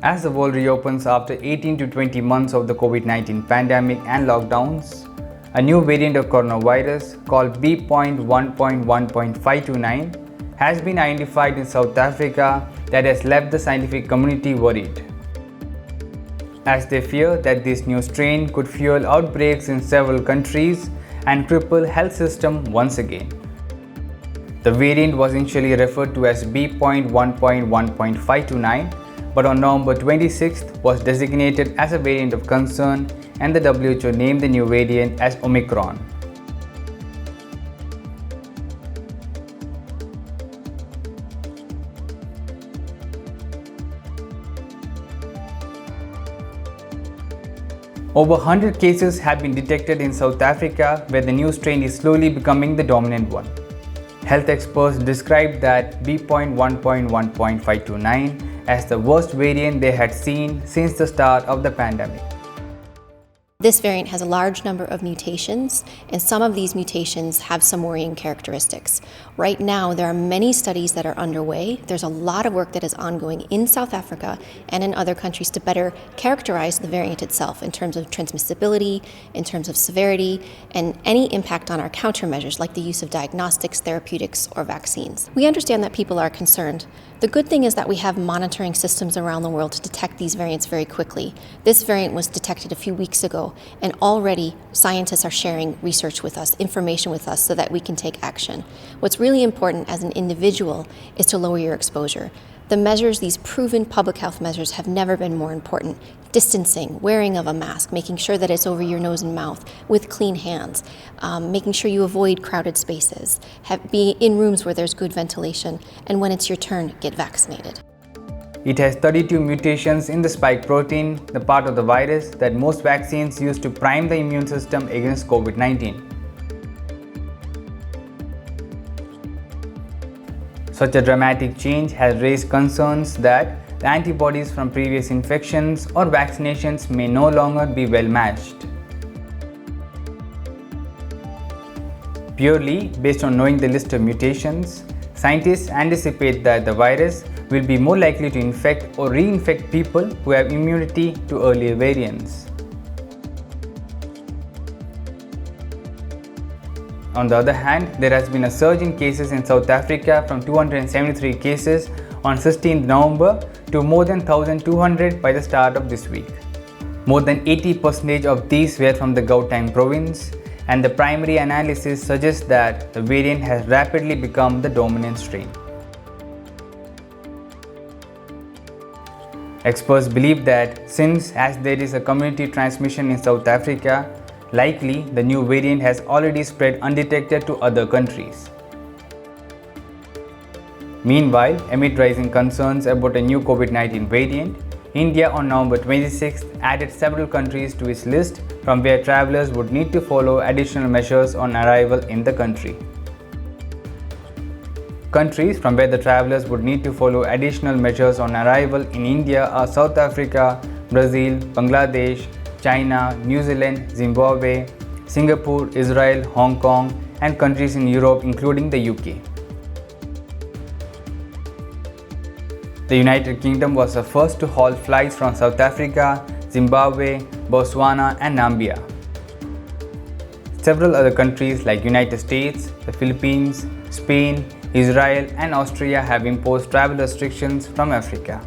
As the world reopens after 18 to 20 months of the COVID-19 pandemic and lockdowns, a new variant of coronavirus called B.1.1.529 has been identified in South Africa that has left the scientific community worried, as they fear that this new strain could fuel outbreaks in several countries and cripple health system once again. The variant was initially referred to as B.1.1.529, but on November 26th was designated as a variant of concern, and the WHO named the new variant as Omicron. Over 100 cases have been detected in South Africa, where the new strain is slowly becoming the dominant one. Health experts described that B.1.1.529 as the worst variant they had seen since the start of the pandemic. This variant has a large number of mutations, and some of these mutations have some worrying characteristics. Right now, there are many studies that are underway. There's a lot of work that is ongoing in South Africa and in other countries to better characterize the variant itself in terms of transmissibility, in terms of severity, and any impact on our countermeasures like the use of diagnostics, therapeutics, or vaccines. We understand that people are concerned. The good thing is that we have monitoring systems around the world to detect these variants very quickly. This variant was detected a few weeks ago, and already scientists are sharing research with us, information with us, so that we can take action. What's really important as an individual is to lower your exposure. The measures, these proven public health measures, have never been more important. Distancing, wearing of a mask, making sure that it's over your nose and mouth with clean hands, making sure you avoid crowded spaces, be in rooms where there's good ventilation, and when it's your turn, get vaccinated. It has 32 mutations in the spike protein, the part of the virus that most vaccines use to prime the immune system against COVID-19. Such a dramatic change has raised concerns that the antibodies from previous infections or vaccinations may no longer be well matched. Purely based on knowing the list of mutations, scientists anticipate that the virus will be more likely to infect or reinfect people who have immunity to earlier variants. On the other hand, there has been a surge in cases in South Africa from 273 cases on 16th November to more than 1,200 by the start of this week. More than 80% of these were from the Gauteng province, and the primary analysis suggests that the variant has rapidly become the dominant strain. Experts believe that as there is a community transmission in South Africa, likely the new variant has already spread undetected to other countries. Meanwhile, amid rising concerns about a new COVID-19 variant, India on November 26th added several countries to its list from where travelers would need to follow additional measures on arrival in the country. Countries from where the travelers would need to follow additional measures on arrival in India are South Africa, Brazil, Bangladesh, China, New Zealand, Zimbabwe, Singapore, Israel, Hong Kong, and countries in Europe including the UK. The United Kingdom was the first to halt flights from South Africa, Zimbabwe, Botswana, and Namibia. Several other countries like United States, the Philippines, Spain, Israel, and Austria have imposed travel restrictions from Africa.